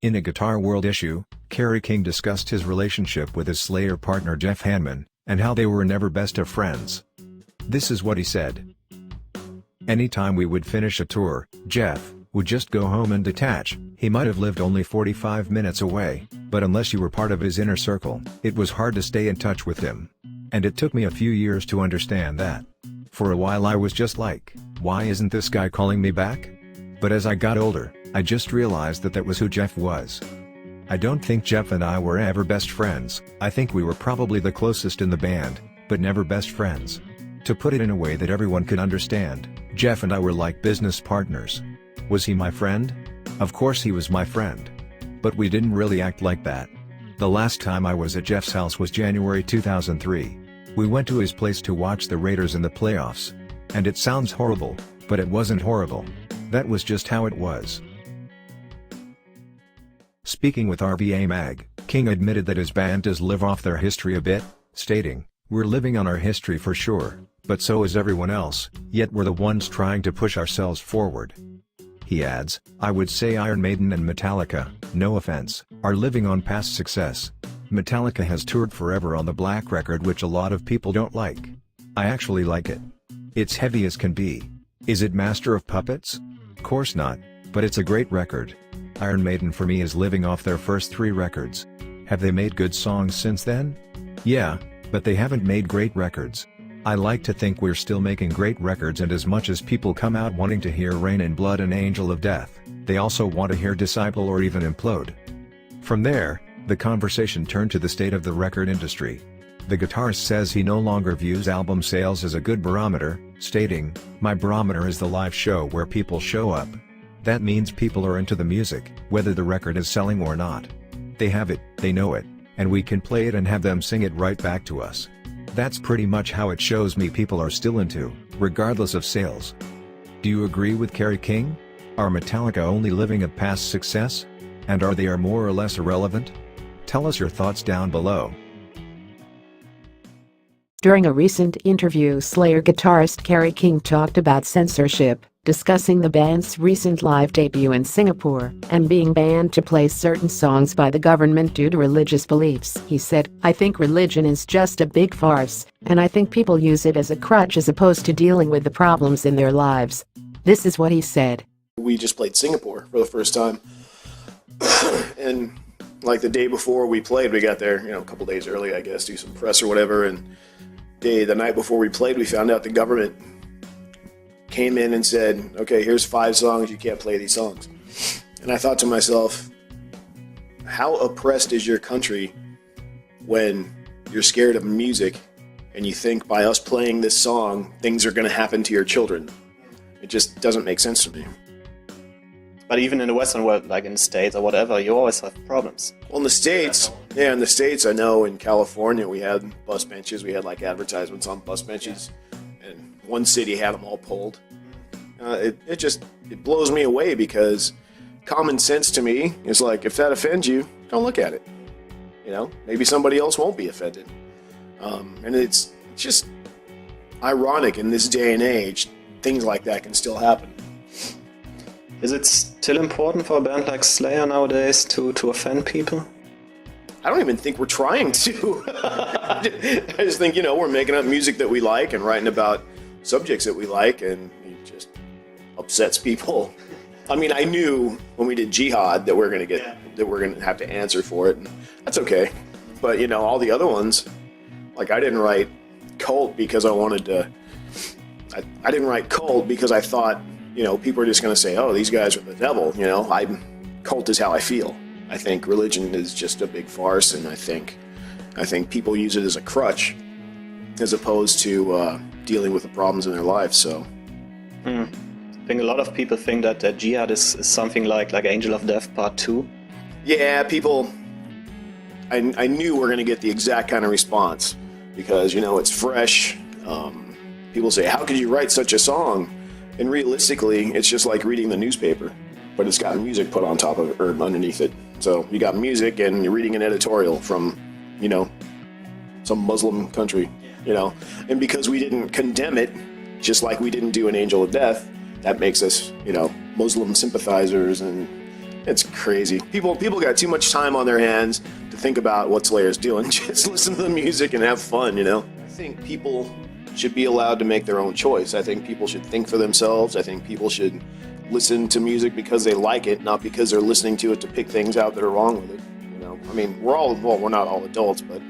In a Guitar World issue, Kerry King discussed his relationship with his Slayer partner Jeff Hanneman, and how they were never best of friends. This is what he said. Anytime we would finish a tour, Jeff would just go home and detach. He might have lived only 45 minutes away, but unless you were part of his inner circle, it was hard to stay in touch with him. And it took me a few years to understand that. For a while I was just like, why isn't this guy calling me back? But as I got older, I just realized that that was who Jeff was. I don't think Jeff and I were ever best friends. I think we were probably the closest in the band, but never best friends. To put it in a way that everyone could understand, Jeff and I were like business partners. Was he my friend? Of course he was my friend. But we didn't really act like that. The last time I was at Jeff's house was January 2003. We went to his place to watch the Raiders in the playoffs. And it sounds horrible, but it wasn't horrible. That was just how it was. Speaking with RVA Mag, King admitted that his band does live off their history a bit, stating, "We're living on our history for sure, but so is everyone else, yet we're the ones trying to push ourselves forward." He adds, "I would say Iron Maiden and Metallica, no offense, are living on past success. Metallica has toured forever on the Black record, which a lot of people don't like. I actually like it. It's heavy as can be. Is it Master of Puppets? Course not, but it's a great record. Iron Maiden for me is living off their first 3 records. Have they made good songs since then? Yeah, but they haven't made great records. I like to think we're still making great records, and as much as people come out wanting to hear Rain in Blood and Angel of Death, they also want to hear Disciple or even Implode." From there, the conversation turned to the state of the record industry. The guitarist says he no longer views album sales as a good barometer, stating, "My barometer is the live show where people show up. That means people are into the music, whether the record is selling or not. They have it, they know it, and we can play it and have them sing it right back to us. That's pretty much how it shows me people are still into, regardless of sales." Do you agree with Kerry King? Are Metallica only living a past success? And are they more or less irrelevant? Tell us your thoughts down below. During a recent interview, Slayer guitarist Kerry King talked about censorship, discussing the band's recent live debut in Singapore and being banned to play certain songs by the government due to religious beliefs. He said, "I think religion is just a big farce, and I think people use it as a crutch as opposed to dealing with the problems in their lives." This is what he said. We just played Singapore for the first time. And like the day before we played, we got there, a couple days early, I guess, do some press or whatever. And the night before we played, we found out the government came in and said, "Okay, here's 5 songs, you can't play these songs." And I thought to myself, how oppressed is your country when you're scared of music and you think by us playing this song, things are going to happen to your children? It just doesn't make sense to me. But even in the Western world, like in the States or whatever, you always have problems. Well, in the States, I know in California we had bus benches, we had like advertisements on bus benches, and one city had them all pulled. It blows me away, because common sense to me is like, if that offends you, don't look at it. Maybe somebody else won't be offended. And it's just ironic in this day and age, things like that can still happen. Is it still important for a band like Slayer nowadays to offend people? I don't even think we're trying to. I just think, we're making up music that we like and writing about subjects that we like, and it just upsets people. I mean, I knew when we did Jihad that we're gonna have to answer for it, and that's okay. But all the other ones, like I didn't write Cult because I wanted to. I didn't write Cult because I thought, people are just gonna say, "Oh, these guys are the devil." Cult is how I feel. I think religion is just a big farce, and I think people use it as a crutch as opposed to dealing with the problems in their life. So. I think a lot of people think that Jihad is something like Angel of Death Part 2. Yeah, people. I knew we're going to get the exact kind of response because it's fresh. People say, "How could you write such a song?" And realistically, it's just like reading the newspaper, but it's got music put on top of it or underneath it. So you got music and you're reading an editorial from, some Muslim country, And because we didn't condemn it, just like we didn't do an Angel of Death, that makes us, Muslim sympathizers and It's crazy. People got too much time on their hands to think about what Slayer's doing. Just listen to the music and have fun, I think people should be allowed to make their own choice. I think people should think for themselves. I think people should listen to music because they like it, not because they're listening to it to pick things out that are wrong with it. We're not all adults, but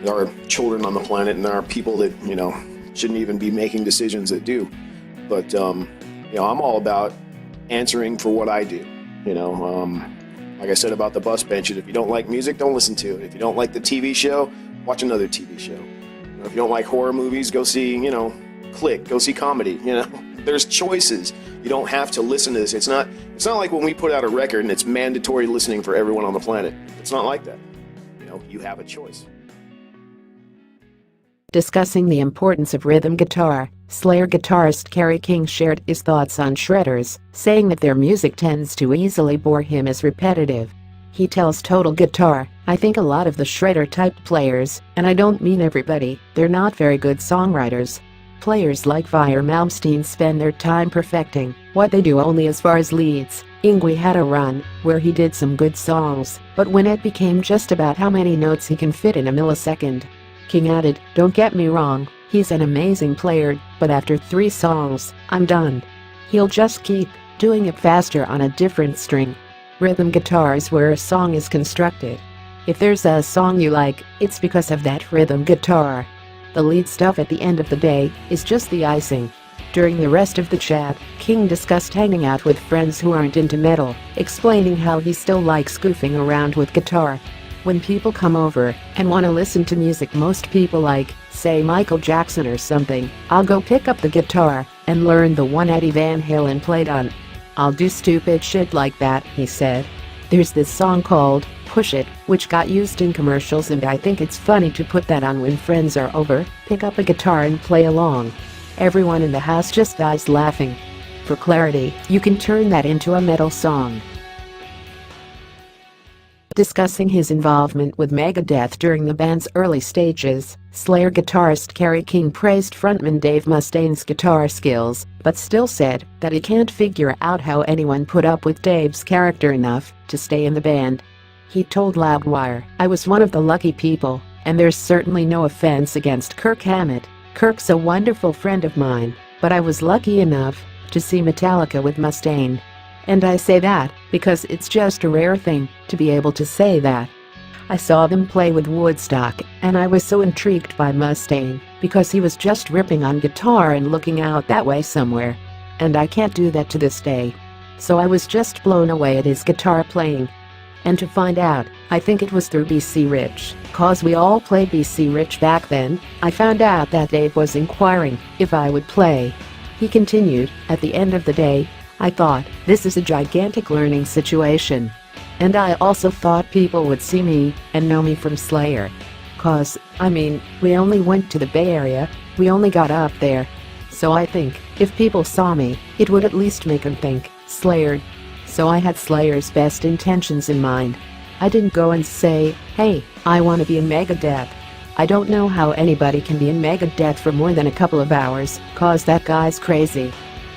there are children on the planet, and there are people that, shouldn't even be making decisions that do. But, I'm all about answering for what I do. Like I said about the bus benches, if you don't like music, don't listen to it. If you don't like the TV show, watch another TV show. If you don't like horror movies, go see, Click, go see comedy, There's choices. You don't have to listen to this. It's not like when we put out a record and it's mandatory listening for everyone on the planet. It's not like that. You have a choice. Discussing the importance of rhythm guitar, Slayer guitarist Kerry King shared his thoughts on shredders, saying that their music tends to easily bore him as repetitive. He tells Total Guitar, "I think a lot of the shredder-type players, and I don't mean everybody, they're not very good songwriters. Players like Fire Malmsteen spend their time perfecting what they do only as far as leads. Yngwie had a run where he did some good songs, but when it became just about how many notes he can fit in a millisecond." King added, "Don't get me wrong, he's an amazing player, but after 3 songs, I'm done. He'll just keep doing it faster on a different string." Rhythm guitar is where a song is constructed. If there's a song you like, it's because of that rhythm guitar. The lead stuff at the end of the day is just the icing. During the rest of the chat, King discussed hanging out with friends who aren't into metal, explaining how he still likes goofing around with guitar. When people come over and want to listen to music most people like, say Michael Jackson or something, I'll go pick up the guitar and learn the one Eddie Van Halen played on. I'll do stupid shit like that, he said. There's this song called Push It, which got used in commercials, and I think it's funny to put that on when friends are over, pick up a guitar and play along. Everyone in the house just dies laughing. For clarity, you can turn that into a metal song. Discussing his involvement with Megadeth during the band's early stages, Slayer guitarist Kerry King praised frontman Dave Mustaine's guitar skills, but still said that he can't figure out how anyone put up with Dave's character enough to stay in the band. He told Loudwire, "I was one of the lucky people, and there's certainly no offense against Kirk Hammett. Kirk's a wonderful friend of mine, but I was lucky enough to see Metallica with Mustaine. And I say that because it's just a rare thing to be able to say that. I saw them play with Woodstock, and I was so intrigued by Mustaine because he was just ripping on guitar and looking out that way somewhere. And I can't do that to this day. So I was just blown away at his guitar playing. And to find out, I think it was through BC Rich, cause we all played BC Rich back then, I found out that Dave was inquiring if I would play." He continued, "At the end of the day, I thought, this is a gigantic learning situation. And I also thought people would see me and know me from Slayer. Cause, we only went to the Bay Area, we only got up there. So I think, if people saw me, it would at least make them think, Slayer. So I had Slayer's best intentions in mind. I didn't go and say, hey, I want to be in Megadeth. I don't know how anybody can be in Megadeth for more than a couple of hours, cause that guy's crazy."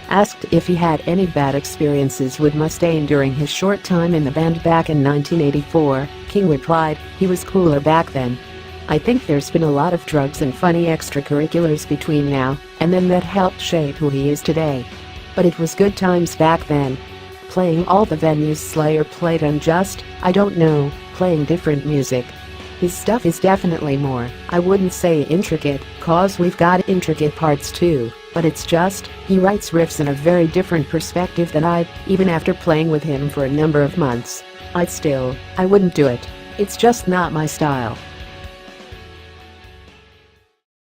Asked if he had any bad experiences with Mustaine during his short time in the band back in 1984, King replied, "He was cooler back then. I think there's been a lot of drugs and funny extracurriculars between now and then that helped shape who he is today. But it was good times back then. Playing all the venues Slayer played on, just, I don't know, playing different music. His stuff is definitely more, I wouldn't say intricate, cause we've got intricate parts too, but it's just, he writes riffs in a very different perspective than even after playing with him for a number of months. I wouldn't do it. It's just not my style."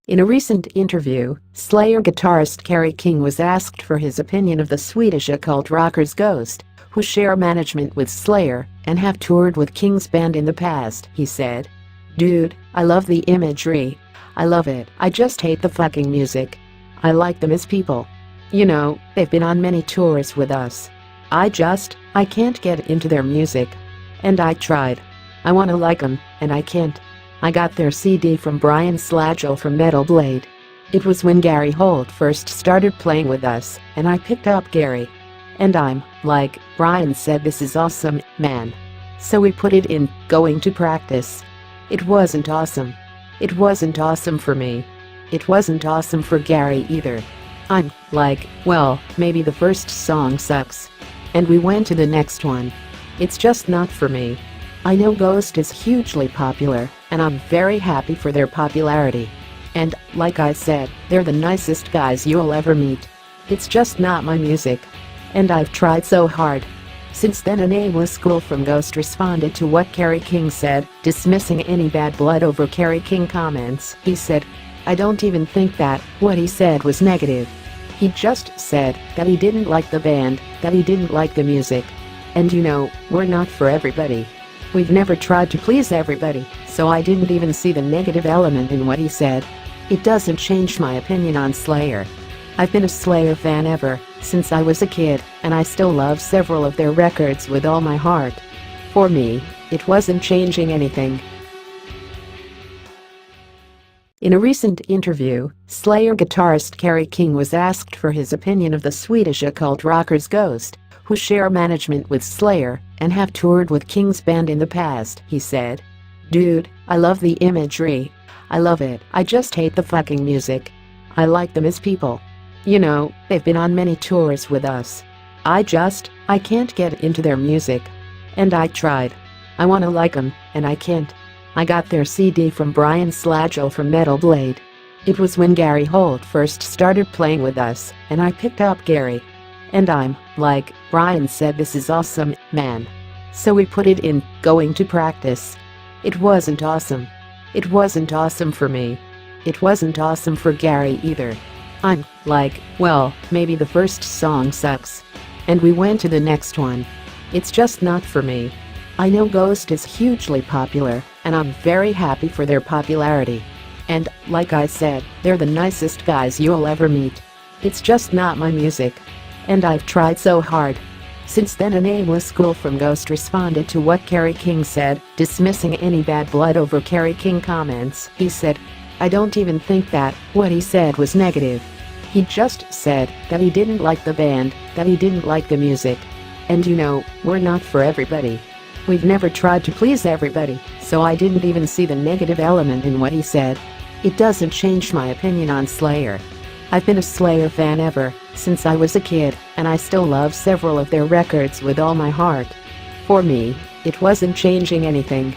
In a recent interview, Slayer guitarist Kerry King was asked for his opinion of the Swedish occult rockers Ghost, who share management with Slayer and have toured with King's band in the past. He said, "Dude, I love the imagery. I love it. I just hate the fucking music. I like them as people. They've been on many tours with us. I can't get into their music. And I tried. I want to like them, and I can't. I got their CD from Brian Slagel from Metal Blade. It was when Gary Holt first started playing with us, and I picked up Gary. And I'm like, Brian said this is awesome, man. So we put it in, going to practice. It wasn't awesome. It wasn't awesome for me. It wasn't awesome for Gary either. I'm like, well, maybe the first song sucks. And we went to the next one. It's just not for me. I know Ghost is hugely popular, and I'm very happy for their popularity. And, like I said, they're the nicest guys you'll ever meet. It's just not my music. And I've tried so hard. Since then, a nameless school from Ghost responded to what Kerry King said, dismissing any bad blood over Kerry King comments. He said, I don't even think that what he said was negative. He just said that he didn't like the band, that he didn't like the music. And you know, we're not for everybody. We've never tried to please everybody, so I didn't even see the negative element in what he said. It doesn't change my opinion on Slayer. I've been a Slayer fan ever since I was a kid, and I still love several of their records with all my heart. For me, it wasn't changing anything. In a recent interview, Slayer guitarist Kerry King was asked for his opinion of the Swedish occult rockers Ghost, who share management with Slayer and have toured with King's band in the past. He said, "Dude, I love the imagery. I love it. I just hate the fucking music. I like them as people. You know, they've been on many tours with us. I can't get into their music. And I tried. I wanna like them, and I can't. I got their CD from Brian Slagel from Metal Blade. It was when Gary Holt first started playing with us, and I picked up Gary. And I'm like, Brian said this is awesome, man. So we put it in, going to practice. It wasn't awesome. It wasn't awesome for me. It wasn't awesome for Gary either. I'm like, well, maybe the first song sucks. And we went to the next one. It's just not for me. I know Ghost is hugely popular, and I'm very happy for their popularity. And, like I said, they're the nicest guys you'll ever meet. It's just not my music. And I've tried so hard. Since then, a nameless school from Ghost responded to what Kerry King said, dismissing any bad blood over Kerry King comments. He said, I don't even think that what he said was negative. He just said that he didn't like the band, that he didn't like the music. And you know, we're not for everybody. We've never tried to please everybody, so I didn't even see the negative element in what he said. It doesn't change my opinion on Slayer. I've been a Slayer fan ever since I was a kid, and I still love several of their records with all my heart. For me, it wasn't changing anything.